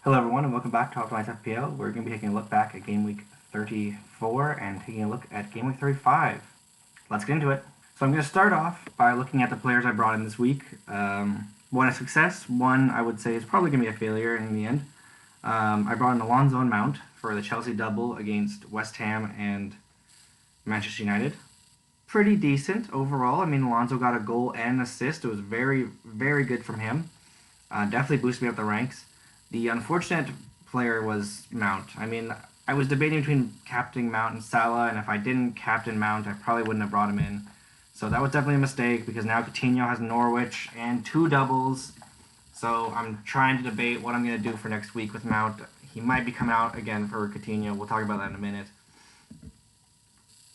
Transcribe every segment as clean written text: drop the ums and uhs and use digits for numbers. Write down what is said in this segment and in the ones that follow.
Hello everyone and welcome back to LiveFPL. We're going to be taking a look back at game week 34 and taking a look at game week 35. Let's get into it. So I'm going to start off by looking at the players I brought in this week. One a success, one I would say is probably going to be a failure in the end. I brought in Alonso and Mount for the Chelsea double against West Ham and Manchester United. Pretty decent overall. I mean, Alonso got a goal and an assist. It was very, very good from him. Definitely boosted me up the ranks. The unfortunate player was Mount. I mean, I was debating between captaining Mount and Salah, and if I didn't captain Mount, I probably wouldn't have brought him in. So that was definitely a mistake because now Coutinho has Norwich and 2 doubles. So I'm trying to debate what I'm going to do for next week with Mount. He might be coming out again for Coutinho. We'll talk about that in a minute.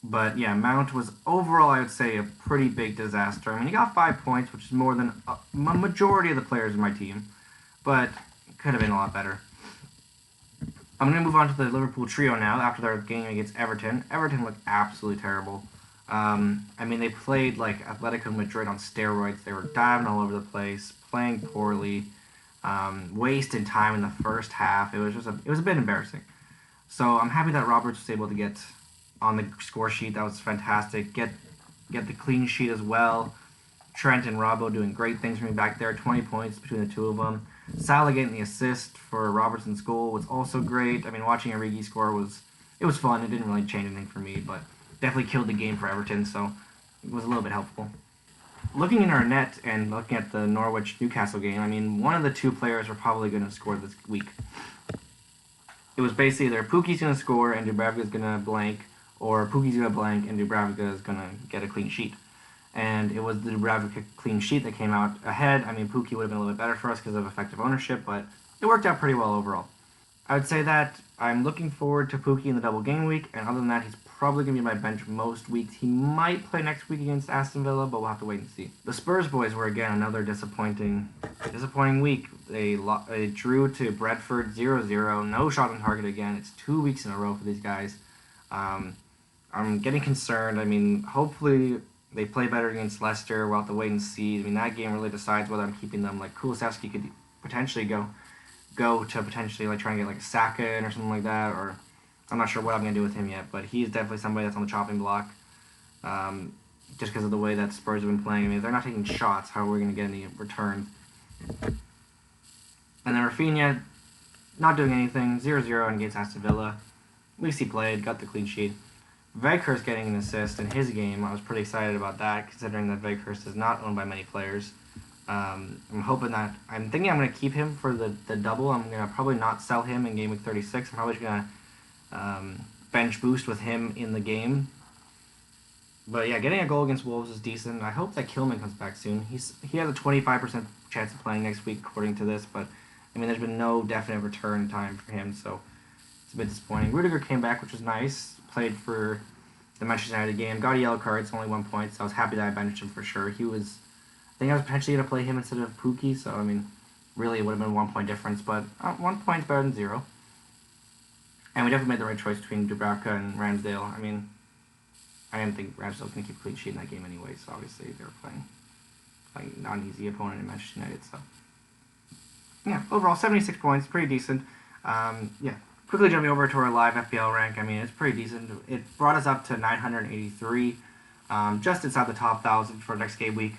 But yeah, Mount was overall, I would say, a pretty big disaster. I mean, he got 5 points, which is more than a majority of the players in my team. But could have been a lot better. I'm going to move on to the Liverpool trio now after their game against Everton. Everton looked absolutely terrible. I mean, they played like Atletico Madrid on steroids. They were diving all over the place, playing poorly, wasting time in the first half. It was a bit embarrassing. So I'm happy that Roberts was able to get on the score sheet. That was fantastic. Get the clean sheet as well. Trent and Robbo doing great things for me back there. 20 points between the two of them. Salah getting the assist for Robertson's goal was also great. I mean, watching Origi score was fun. It didn't really change anything for me, but definitely killed the game for Everton, so it was a little bit helpful. Looking in our net and looking at the Norwich-Newcastle game, I mean, one of the two players are probably going to score this week. It was basically either Puki's going to score and Dubravka's going to blank, or Puki's going to blank and Dubravka is going to get a clean sheet. And it was the Dubravka clean sheet that came out ahead. I mean, Pukki would have been a little bit better for us because of effective ownership, but it worked out pretty well overall. I would say that I'm looking forward to Pukki in the double game week, and other than that, he's probably going to be my bench most weeks. He might play next week against Aston Villa, but we'll have to wait and see. The Spurs boys were, again, another disappointing week. They drew to Brentford 0-0, no shot on target again. It's 2 weeks in a row for these guys. I'm getting concerned. I mean, hopefully they play better against Leicester. We'll have to wait and see. I mean, that game really decides whether I'm keeping them. Like, Kulusevski could potentially go to potentially like trying to get like Saka in or something like that, or I'm not sure what I'm going to do with him yet, but he's definitely somebody that's on the chopping block just because of the way that Spurs have been playing. I mean, if they're not taking shots, how are we going to get any return? And then Rafinha, not doing anything, 0-0 against Aston Villa. At least he played, got the clean sheet. Weghorst getting an assist in his game. I was pretty excited about that, considering that Weghorst is not owned by many players. I'm thinking I'm going to keep him for the double. I'm going to probably not sell him in game week 36. I'm probably going to bench boost with him in the game. But yeah, getting a goal against Wolves is decent. I hope that Kilman comes back soon. He has a 25% chance of playing next week, according to this, but I mean, there's been no definite return time for him, so it's a bit disappointing. Rudiger came back, which was nice. Played for the Manchester United game. Got a yellow card. It's only 1 point, so I was happy that I benched him for sure. I think I was potentially going to play him instead of Pukki, so I mean, really it would have been 1 point difference, but 1 point's better than 0. And we definitely made the right choice between Dubravka and Ramsdale. I mean, I didn't think Ramsdale was going to keep a clean sheet in that game anyway, so obviously they were playing not an easy opponent in Manchester United, so yeah, overall 76 points, pretty decent. Yeah. Quickly jumping over to our LiveFPL rank, I mean, it's pretty decent. It brought us up to 983, just inside the top 1,000 for next game week.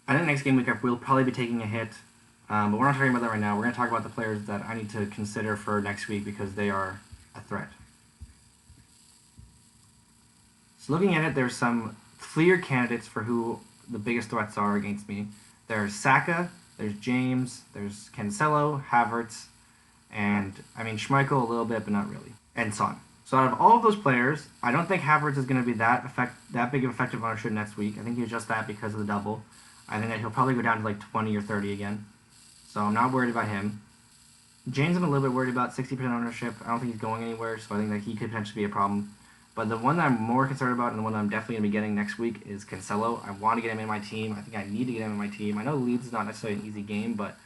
I think next game week we'll probably be taking a hit, but we're not talking about that right now. We're going to talk about the players that I need to consider for next week because they are a threat. So looking at it, there's some clear candidates for who the biggest threats are against me. There's Saka, there's James, there's Cancelo, Havertz, and, I mean, Schmeichel a little bit, but not really. And Son. So out of all of those players, I don't think Havertz is going to be that big of effective ownership next week. I think he's just that because of the double. I think that he'll probably go down to like 20 or 30 again. So I'm not worried about him. James I'm a little bit worried about, 60% ownership. I don't think he's going anywhere, so I think that he could potentially be a problem. But the one that I'm more concerned about and the one that I'm definitely going to be getting next week is Cancelo. I want to get him in my team. I think I need to get him in my team. I know Leeds is not necessarily an easy game, but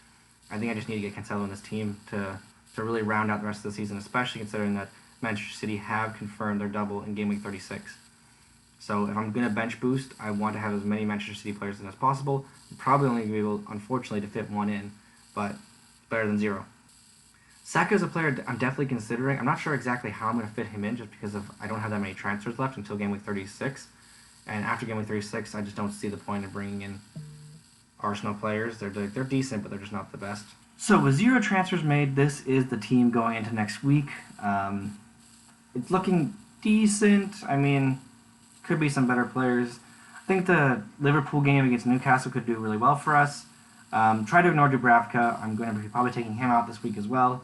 I think I just need to get Cancelo in this team to really round out the rest of the season, especially considering that Manchester City have confirmed their double in game week 36. So if I'm going to bench boost, I want to have as many Manchester City players in as possible. I'm probably only going to be able, unfortunately, to fit one in, but better than 0. Saka is a player I'm definitely considering. I'm not sure exactly how I'm going to fit him in just because I don't have that many transfers left until game week 36. And after game week 36, I just don't see the point of bringing in Arsenal players. They're decent, but they're just not the best. So with 0 transfers made, this is the team going into next week. It's looking decent. I mean, could be some better players. I think the Liverpool game against Newcastle could do really well for us. Try to ignore Dubravka. I'm going to be probably taking him out this week as well.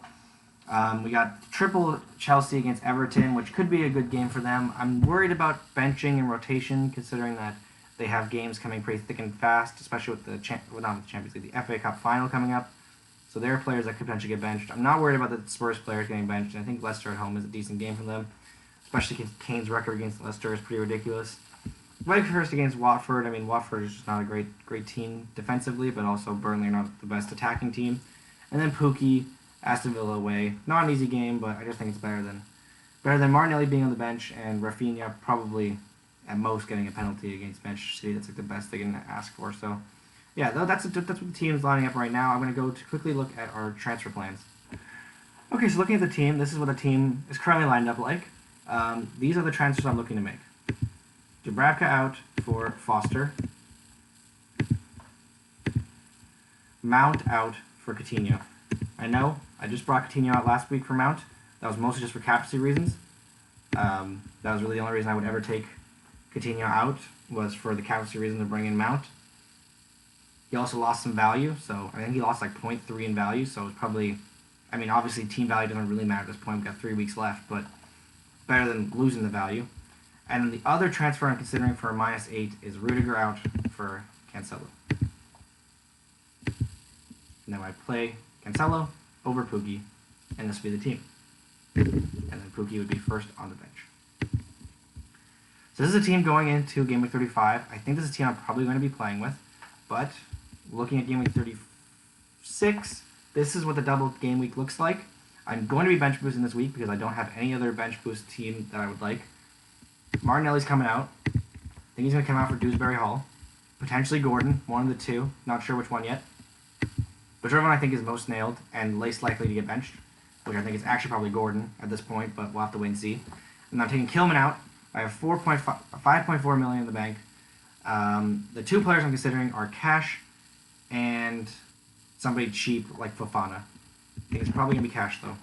We got triple Chelsea against Everton, which could be a good game for them. I'm worried about benching and rotation, considering that they have games coming pretty thick and fast, especially with the Champions League, the FA Cup final coming up. So there are players that could potentially get benched. I'm not worried about the Spurs players getting benched. I think Leicester at home is a decent game for them, especially Kane's record against Leicester is pretty ridiculous. First against Watford. I mean, Watford is just not a great team defensively, but also Burnley are not the best attacking team. And then Pukki, Aston Villa away. Not an easy game, but I just think it's better than Martinelli being on the bench and Rafinha probably at most getting a penalty against Manchester City. That's like the best they can ask for. So, yeah, that's what the team is lining up right now. I'm going to go to quickly look at our transfer plans. Okay, so looking at the team, this is what the team is currently lined up like. These are the transfers I'm looking to make. Dubravka out for Foster. Mount out for Coutinho. I know, I just brought Coutinho out last week for Mount. That was mostly just for captaincy reasons. That was really the only reason I would ever take Coutinho out, was for the captaincy reason to bring in Mount. He also lost some value, so I think he lost like 0.3 in value, so it's probably, I mean, obviously team value doesn't really matter at this point. We've got 3 weeks left, but better than losing the value. And then the other transfer I'm considering for a -8 is Rudiger out for Cancelo. Now I play Cancelo over Pukki, and this would be the team. And then Pukki would be first on the bench. So this is a team going into game week 35. I think this is a team I'm probably going to be playing with, but looking at game week 36, this is what the double game week looks like. I'm going to be bench boosting this week because I don't have any other bench boost team that I would like. Martinelli's coming out. I think he's going to come out for Dewsbury Hall. Potentially Gordon, one of the two. Not sure which one yet. Whichever one I think is most nailed and least likely to get benched, which I think is actually probably Gordon at this point, but we'll have to wait and see. And I'm taking Kilman out. I have 5.4 million in the bank. The 2 players I'm considering are Cash and somebody cheap like Fofana. I think it's probably going to be Cash, though.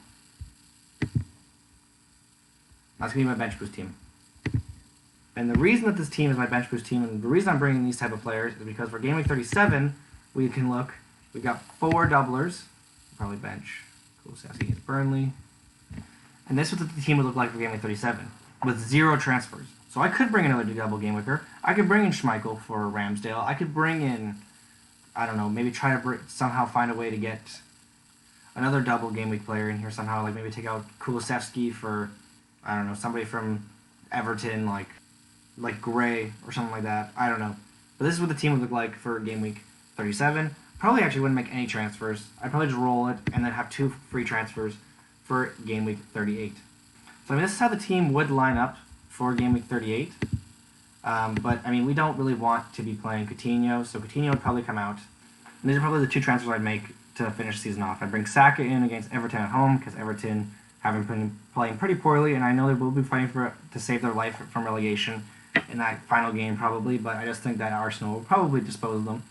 That's going to be my bench boost team. And the reason that this team is my bench boost team, and the reason I'm bringing these type of players, is because for game week 37, we can look. We've got 4 doublers. Probably bench Kulusevski against Burnley. And this is what the team would look like for game week 37, with 0 transfers. So I could bring another double game weeker. I could bring in Schmeichel for Ramsdale. I could bring in, I don't know, maybe try to somehow find a way to get another double game week player in here somehow. Like maybe take out Kulusevski for, I don't know, somebody from Everton, like Gray or something like that. I don't know. But this is what the team would look like for game week 37. Probably actually wouldn't make any transfers. I'd probably just roll it and then have 2 free transfers for game week 38. So I mean, this is how the team would line up for game week 38. But I mean, we don't really want to be playing Coutinho, so Coutinho would probably come out. And these are probably the 2 transfers I'd make to finish the season off. I'd bring Saka in against Everton at home because Everton have been playing pretty poorly, and I know they will be fighting to save their life from relegation in that final game probably, but I just think that Arsenal will probably dispose of them.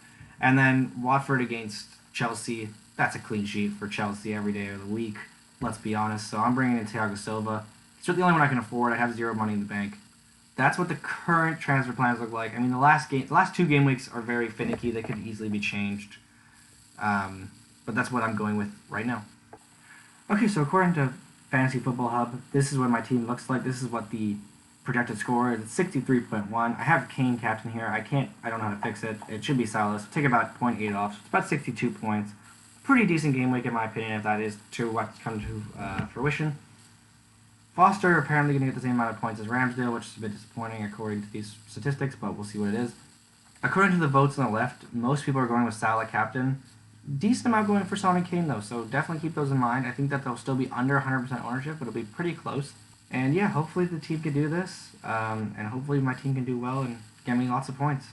And then Watford against Chelsea, that's a clean sheet for Chelsea every day of the week, let's be honest. So I'm bringing in Thiago Silva. It's the only one I can afford. I have 0 money in the bank. That's what the current transfer plans look like. I mean, the last 2 game weeks are very finicky. They could easily be changed. But that's what I'm going with right now. Okay, so according to Fantasy Football Hub, this is what my team looks like. This is what the projected score is. It's 63.1. I have Kane captain here. I don't know how to fix it. It should be Salah. Take about 0.8 off. So it's about 62 points. Pretty decent game week in my opinion, if that is to what's come to fruition. Foster apparently going to get the same amount of points as Ramsdale, which is a bit disappointing according to these statistics, but we'll see what it is. According to the votes on the left, most people are going with Salah captain. Decent amount going for Son and Kane, though, so definitely keep those in mind. I think that they'll still be under 100% ownership, but it'll be pretty close. And yeah, hopefully the team can do this, and hopefully my team can do well and get me lots of points.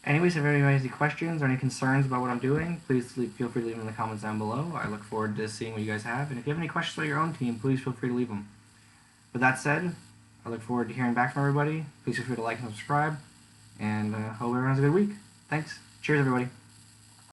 Anyways, if anybody has any questions or any concerns about what I'm doing, please feel free to leave them in the comments down below. I look forward to seeing what you guys have. And if you have any questions about your own team, please feel free to leave them. With that said, I look forward to hearing back from everybody. Please feel free to like and subscribe. And hope everyone has a good week. Thanks. Cheers, everybody.